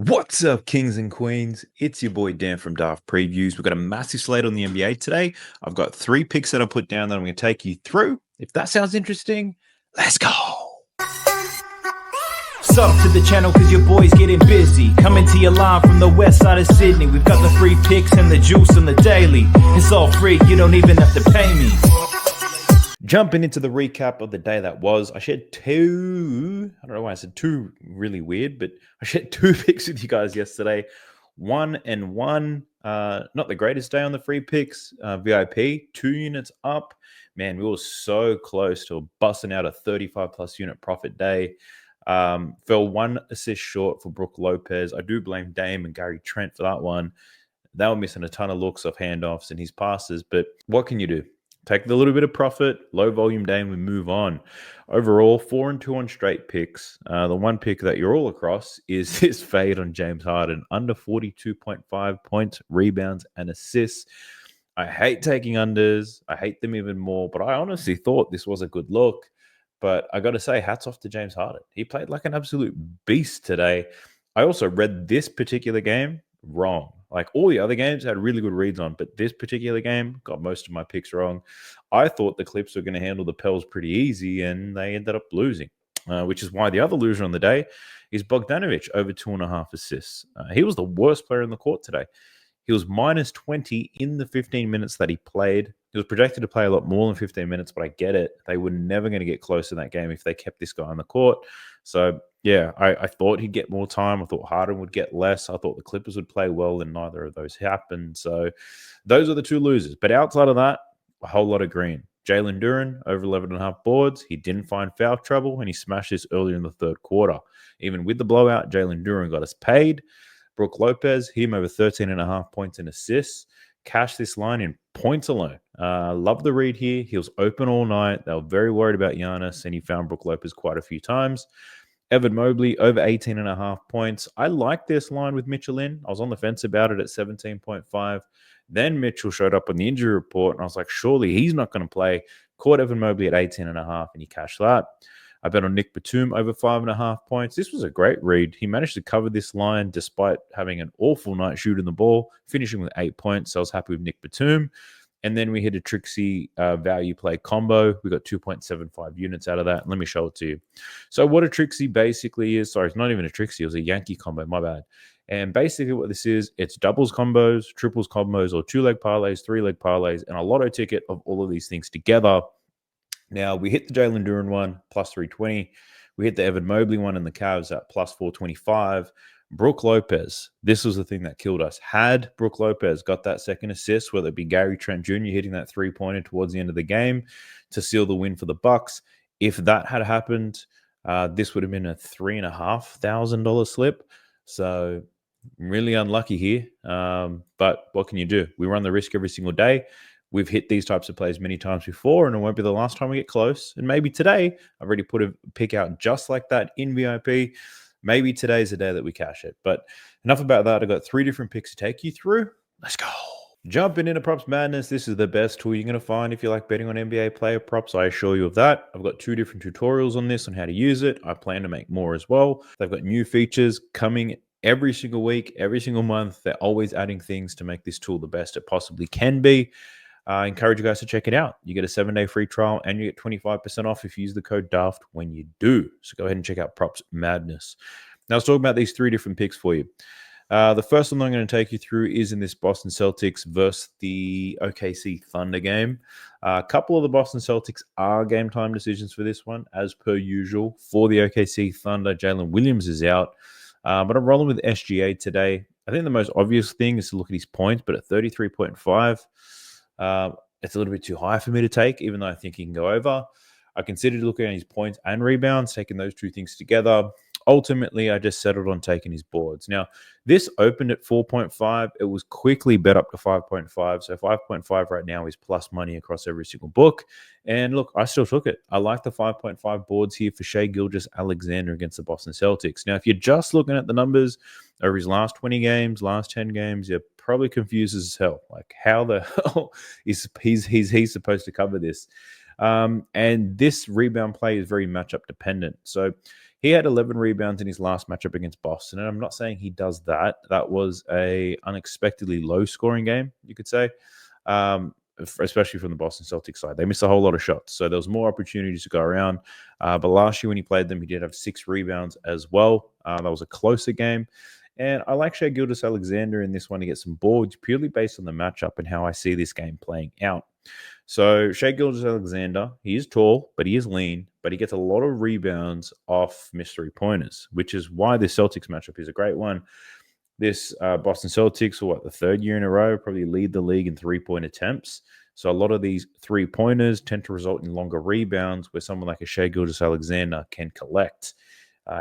What's up, kings and queens? It's your boy Dan from Daft Previews. We've got a massive slate on the NBA today. I've got 3 picks that I put down that I'm going to take you through. If that sounds interesting, let's go. Sub to the channel cause your boy's getting busy. Coming to you live from the west side of Sydney. We've got the free picks and the juice on the daily. It's all free, you don't even have to pay me. Jumping into the recap of the day that was, I shared I don't know why I said two, really weird, but I shared 2 picks with you guys yesterday. 1 and 1, not the greatest day on the free picks. VIP, 2 units up. Man, we were so close to busting out a 35 plus unit profit day. Fell 1 assist short for Brook Lopez. I do blame Dame and Gary Trent for that one. They were missing a ton of looks off handoffs and his passes, but what can you do? Take the little bit of profit, low volume day, and we move on. Overall, 4 and 2 on straight picks. The one pick that you're all across is this fade on James Harden, under 42.5 points, rebounds, and assists. I hate taking unders. I hate them even more, but I honestly thought this was a good look. But I got to say, hats off to James Harden. He played like an absolute beast today. I also read this particular game wrong. Like all the other games had really good reads on, but this particular game got most of my picks wrong. I thought the Clips were going to handle the Pels pretty easy, and they ended up losing, which is why the other loser on the day is Bogdanovic, over 2.5 assists. He was the worst player in the court today. He was minus 20 in the 15 minutes that he played. He was projected to play a lot more than 15 minutes, but I get it. They were never going to get close in that game if they kept this guy on the court. So, yeah, I thought he'd get more time. I thought Harden would get less. I thought the Clippers would play well, and neither of those happened. So, those are the 2 losers. But outside of that, a whole lot of green. Jalen Duren, over 11.5 boards. He didn't find foul trouble, and he smashed this earlier in the third quarter. Even with the blowout, Jalen Duren got us paid. Brook Lopez, him over 13.5 points and assists. Cashed this line in points alone. Love the read here. He was open all night. They were very worried about Giannis, and he found Brook Lopez quite a few times. Evan Mobley, over 18.5 points. I like this line with Mitchell in. I was on the fence about it at 17.5. Then Mitchell showed up on the injury report, and I was like, surely he's not going to play. Caught Evan Mobley at 18.5, and he cashed that. I bet on Nick Batum over 5.5 points. This was a great read. He managed to cover this line despite having an awful night shooting the ball, finishing with 8 points. So I was happy with Nick Batum. And then we hit a Trixie value play combo. We got 2.75 units out of that. Let me show it to you. So what a Trixie basically is, sorry, it's not even a Trixie. It was a Yankee combo, my bad. And basically what this is, it's doubles combos, triples combos, or 2-leg parlays, 3-leg parlays, and a lotto ticket of all of these things together. Now, we hit the Jalen Duren one, plus 320. We hit the Evan Mobley one in the Cavs at plus 425. Brook Lopez, this was the thing that killed us. Had Brook Lopez got that second assist, whether it be Gary Trent Jr. hitting that 3-pointer towards the end of the game to seal the win for the Bucks, if that had happened, this would have been a $3,500 slip. So really unlucky here. But what can you do? We run the risk every single day. We've hit these types of plays many times before, and it won't be the last time we get close. And maybe today, I've already put a pick out just like that in VIP. Maybe today's the day that we cash it. But enough about that. I've got 3 different picks to take you through. Let's go. Jumping into Props Madness. This is the best tool you're going to find if you like betting on NBA player props. I assure you of that. I've got 2 different tutorials on this on how to use it. I plan to make more as well. They've got new features coming every single week, every single month. They're always adding things to make this tool the best it possibly can be. I encourage you guys to check it out. You get a 7-day free trial, and you get 25% off if you use the code DAFT when you do. So go ahead and check out Props Madness. Now, let's talk about these 3 different picks for you. The first one I'm going to take you through is in this Boston Celtics versus the OKC Thunder game. A couple of the Boston Celtics are game time decisions for this one, as per usual. For the OKC Thunder, Jalen Williams is out. But I'm rolling with SGA today. I think the most obvious thing is to look at his points, but at 33.5, it's a little bit too high for me to take, even though I think he can go over. I considered looking at his points and rebounds, taking those 2 things together. Ultimately, I just settled on taking his boards. Now, this opened at 4.5. It was quickly bet up to 5.5. So 5.5 right now is plus money across every single book. And look, I still took it. I like the 5.5 boards here for Shai Gilgeous-Alexander against the Boston Celtics. Now, if you're just looking at the numbers over his last 20 games, last 10 games, you're probably confused as hell. Like, how the hell is he's supposed to cover this? And this rebound play is very matchup dependent. So He had 11 rebounds in his last matchup against Boston, and I'm not saying he does that. That was a unexpectedly low-scoring game, you could say, especially from the Boston Celtics side. They missed a whole lot of shots, so there was more opportunities to go around. But last year when he played them, he did have 6 rebounds as well. That was a closer game. And I like Shai Gilgeous-Alexander in this one to get some boards purely based on the matchup and how I see this game playing out. So Shai Gilgeous-Alexander, he is tall, but he is lean, but he gets a lot of rebounds off missed three-pointers, which is why the Celtics matchup is a great one. This Boston Celtics, for the third year in a row, probably lead the league in three-point attempts. So a lot of these three-pointers tend to result in longer rebounds where someone like a Shai Gilgeous-Alexander can collect.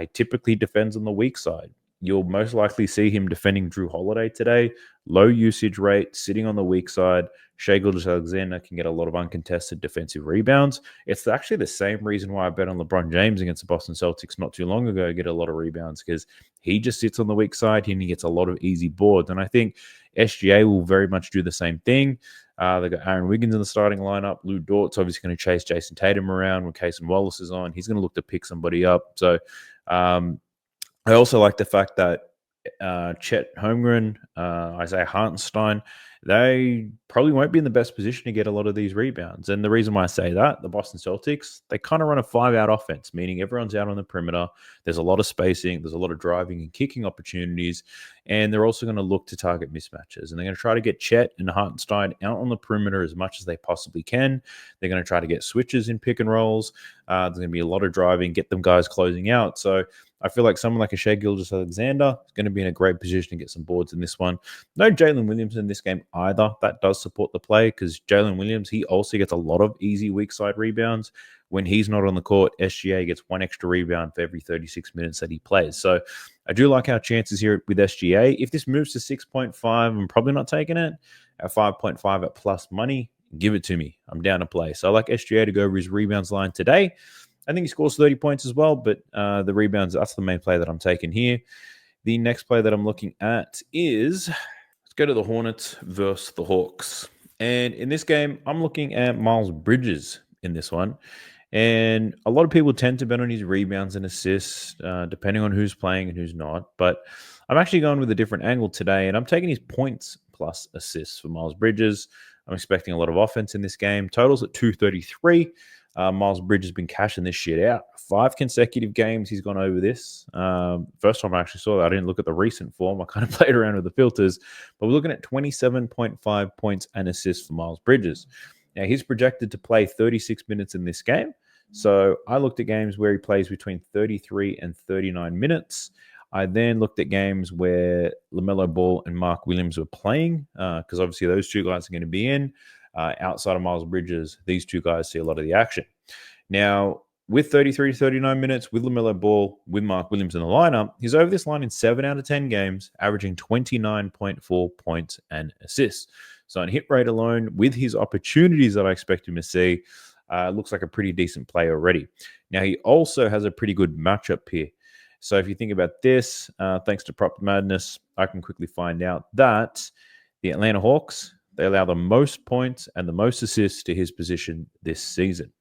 He typically defends on the weak side. You'll most likely see him defending Drew Holiday today. Low usage rate, sitting on the weak side. Shai Gilgeous-Alexander can get a lot of uncontested defensive rebounds. It's actually the same reason why I bet on LeBron James against the Boston Celtics not too long ago, get a lot of rebounds, because he just sits on the weak side and he gets a lot of easy boards. And I think SGA will very much do the same thing. They've got Aaron Wiggins in the starting lineup. Lou Dort's obviously going to chase Jason Tatum around when Cason Wallace is on. He's going to look to pick somebody up. So I also like the fact that Chet Holmgren, Isaiah Hartenstein, they probably won't be in the best position to get a lot of these rebounds. And the reason why I say that, the Boston Celtics, they kind of run a 5-out offense, meaning everyone's out on the perimeter. There's a lot of spacing. There's a lot of driving and kicking opportunities. And they're also going to look to target mismatches. And they're going to try to get Chet and Hartenstein out on the perimeter as much as they possibly can. They're going to try to get switches in pick and rolls. There's going to be a lot of driving, get them guys closing out. So I feel like someone like a Shai Gilgeous-Alexander is going to be in a great position to get some boards in this one. No Jalen Williams in this game either. That does support the play because Jalen Williams, he also gets a lot of easy weak side rebounds. When he's not on the court, SGA gets 1 extra rebound for every 36 minutes that he plays. So I do like our chances here with SGA. If this moves to 6.5, I'm probably not taking it. At 5.5 at plus money, give it to me. I'm down to play. So I like SGA to go over his rebounds line today. I think he scores 30 points as well, but the rebounds, that's the main play that I'm taking here. The next play that I'm looking at is, let's go to the Hornets versus the Hawks. And in this game, I'm looking at Miles Bridges in this one. And a lot of people tend to bet on his rebounds and assists, depending on who's playing and who's not. But I'm actually going with a different angle today, and I'm taking his points plus assists for Miles Bridges. I'm expecting a lot of offense in this game. Totals at 233. Miles Bridges has been cashing this shit out. 5 consecutive games he's gone over this. First time I actually saw that, I didn't look at the recent form. I kind of played around with the filters. But we're looking at 27.5 points and assists for Miles Bridges. Now, he's projected to play 36 minutes in this game. So I looked at games where he plays between 33 and 39 minutes. I then looked at games where LaMelo Ball and Mark Williams were playing, because obviously those two guys are going to be in. Outside of Miles Bridges, these two guys see a lot of the action. Now, with 33 to 39 minutes, with LaMelo Ball, with Mark Williams in the lineup, he's over this line in 7 out of 10 games, averaging 29.4 points and assists. So on hit rate alone, with his opportunities that I expect him to see, looks like a pretty decent play already. Now, he also has a pretty good matchup here. So if you think about this, thanks to Prop Madness, I can quickly find out that the Atlanta Hawks, they allow the most points and the most assists to his position this season.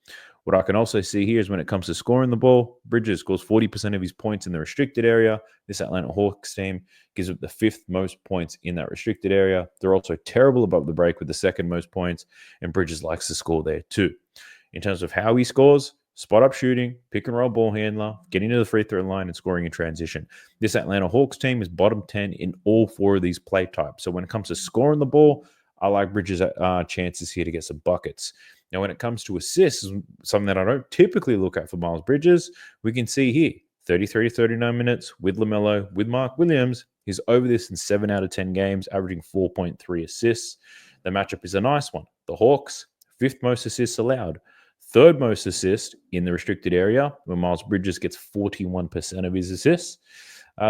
What I can also see here is when it comes to scoring the ball, Bridges scores 40% of his points in the restricted area. This Atlanta Hawks team gives up the 5th most points in that restricted area. They're also terrible above the break with the 2nd most points, and Bridges likes to score there too. In terms of how he scores, spot up shooting, pick and roll ball handler, getting to the free throw line, and scoring in transition. This Atlanta Hawks team is bottom 10 in all 4 of these play types. So when it comes to scoring the ball, I like Bridges' chances here to get some buckets. Now, when it comes to assists, something that I don't typically look at for Miles Bridges, we can see here, 33 to 39 minutes with LaMelo, with Mark Williams. He's over this in 7 out of 10 games, averaging 4.3 assists. The matchup is a nice one. The Hawks, 5th most assists allowed. 3rd most assists in the restricted area, where Miles Bridges gets 41% of his assists.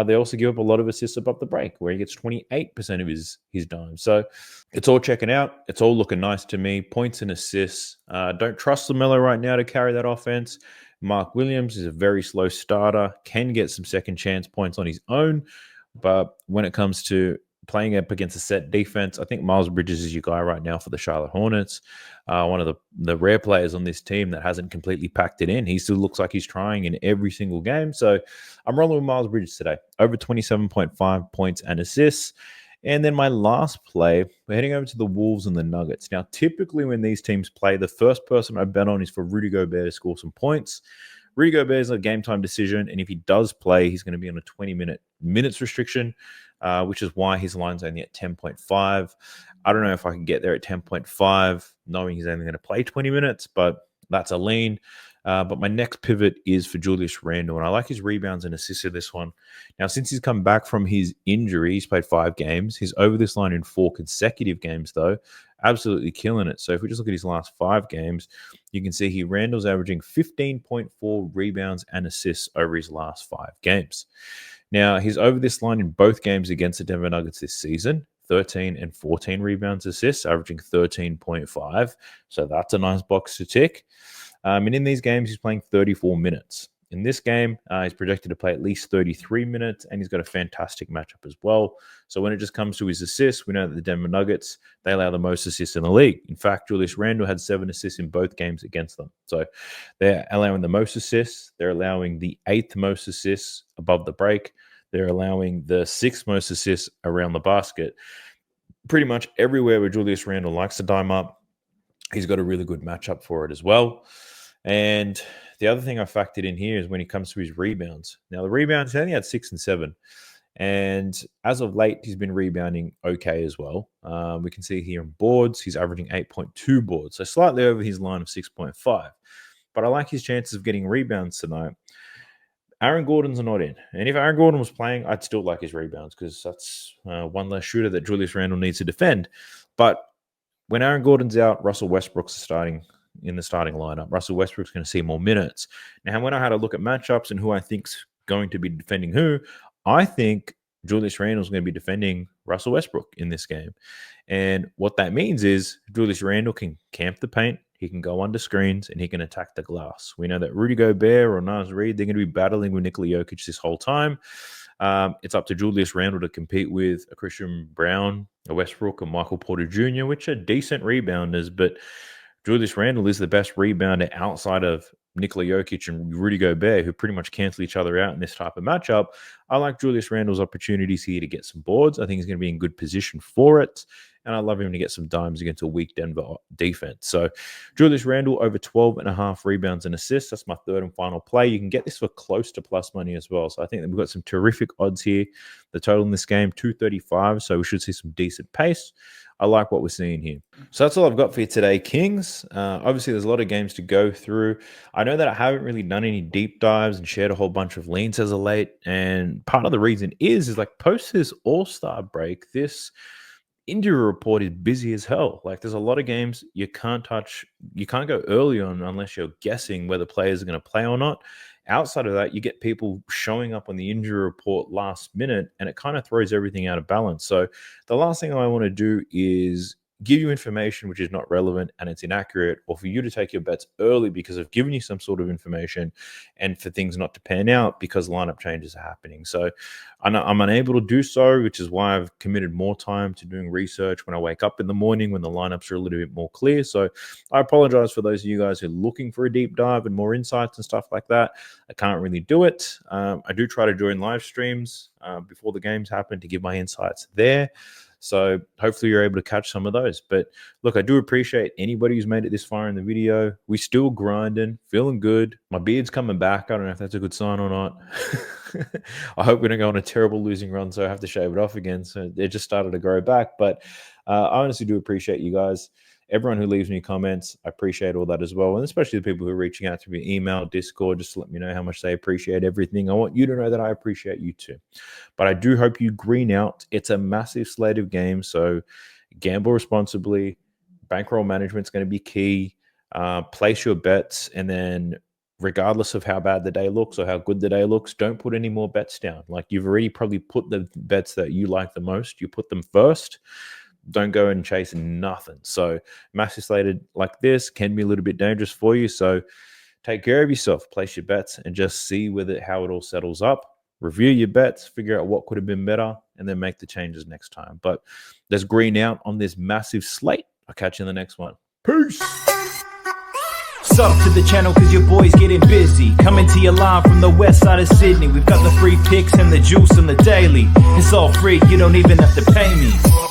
They also give up a lot of assists above the break, where he gets 28% of his dimes. So it's all checking out. It's all looking nice to me. Points and assists. Don't trust LaMelo right now to carry that offense. Mark Williams is a very slow starter, can get some second chance points on his own. But when it comes to playing up against a set defense. I think Miles Bridges is your guy right now for the Charlotte Hornets. One of the rare players on this team that hasn't completely packed it in. He still looks like he's trying in every single game. So I'm rolling with Miles Bridges today. Over 27.5 points and assists. And then my last play, we're heading over to the Wolves and the Nuggets. Now, typically when these teams play, the first person I bet on is for Rudy Gobert to score some points. Rudy Gobert is a game time decision, and if he does play, he's going to be on a 20 minutes restriction, which is why his line's only at 10.5. I don't know if I can get there at 10.5, knowing he's only going to play 20 minutes, but that's a lean. But my next pivot is for Julius Randle, and I like his rebounds and assists in this one. Now, since he's come back from his injury, he's played 5 games. He's over this line in 4 consecutive games, though. Absolutely killing it. So if we just look at his last 5 games, you can see Randle's averaging 15.4 rebounds and assists over his last 5 games. Now, he's over this line in both games against the Denver Nuggets this season. 13 and 14 rebounds, assists, averaging 13.5. So that's a nice box to tick. And in these games, he's playing 34 minutes. In this game, he's projected to play at least 33 minutes, and he's got a fantastic matchup as well. So when it just comes to his assists, we know that the Denver Nuggets, they allow the most assists in the league. In fact, Julius Randle had 7 assists in both games against them. So they're allowing the most assists. They're allowing the 8th most assists above the break. They're allowing the 6th most assists around the basket. Pretty much everywhere where Julius Randle likes to dime up, he's got a really good matchup for it as well. And the other thing I factored in here is when it comes to his rebounds. Now, the rebounds, he only had 6 and 7. And as of late, he's been rebounding okay as well. We can see here in boards, he's averaging 8.2 boards, so slightly over his line of 6.5. But I like his chances of getting rebounds tonight. Aaron Gordon's not in. And if Aaron Gordon was playing, I'd still like his rebounds because that's one less shooter that Julius Randle needs to defend. But when Aaron Gordon's out, Russell Westbrook's starting in the starting lineup. Russell Westbrook's going to see more minutes. Now, when I had a look at matchups and who I think's going to be defending who, I think Julius Randle's going to be defending Russell Westbrook in this game. And what that means is Julius Randle can camp the paint, he can go under screens, and he can attack the glass. We know that Rudy Gobert or Naz Reid, they're going to be battling with Nikola Jokic this whole time. It's up to Julius Randle to compete with a Christian Brown, a Westbrook, and Michael Porter Jr., which are decent rebounders, but Julius Randle is the best rebounder outside of Nikola Jokic and Rudy Gobert, who pretty much cancel each other out in this type of matchup. I like Julius Randle's opportunities here to get some boards. I think he's going to be in good position for it. And I love him to get some dimes against a weak Denver defense. So Julius Randle over 12.5 rebounds and assists. That's my third and final play. You can get this for close to plus money as well. So I think that we've got some terrific odds here. The total in this game, 235. So we should see some decent pace. I like what we're seeing here. So that's all I've got for you today, Kings. Obviously, there's a lot of games to go through. I know that I haven't really done any deep dives and shared a whole bunch of leans as of late. And part of the reason is like post this All-Star break, this injury report is busy as hell. Like there's a lot of games you can't touch. You can't go early on unless you're guessing whether players are going to play or not. Outside of that, you get people showing up on the injury report last minute, and it kind of throws everything out of balance. So the last thing I want to do is give you information which is not relevant and it's inaccurate, or for you to take your bets early because I've given you some sort of information, and for things not to pan out because lineup changes are happening. So I'm unable to do so, which is why I've committed more time to doing research when I wake up in the morning when the lineups are a little bit more clear. So I apologize for those of you guys who are looking for a deep dive and more insights and stuff like that. I can't really do it. I do try to join live streams before the games happen to give my insights there. So hopefully you're able to catch some of those. But look, I do appreciate anybody who's made it this far in the video. We still grinding, feeling good. My beard's coming back. I don't know if that's a good sign or not. I hope we don't go on a terrible losing run, so I have to shave it off again. So it just started to grow back. But I honestly do appreciate you guys. Everyone who leaves me comments, I appreciate all that as well. And especially the people who are reaching out to me, email, Discord, just to let me know how much they appreciate everything. I want you to know that I appreciate you too. But I do hope you green out. It's a massive slate of games, so gamble responsibly. Bankroll management is going to be key. Place your bets, and then regardless of how bad the day looks or how good the day looks, don't put any more bets down. Like you've already probably put the bets that you like the most. You put them first. Don't go and chase nothing. So massive slated like this can be a little bit dangerous for you. So take care of yourself, place your bets, and just see how it all settles up. review your bets, figure out what could have been better, and then make the changes next time. But let's green out on this massive slate. I'll catch you in the next one. Peace. Sub to the channel cause your boy's getting busy. Coming to your line from the west side of Sydney. We've got the free picks and the juice on the daily. It's all free, you don't even have to pay me.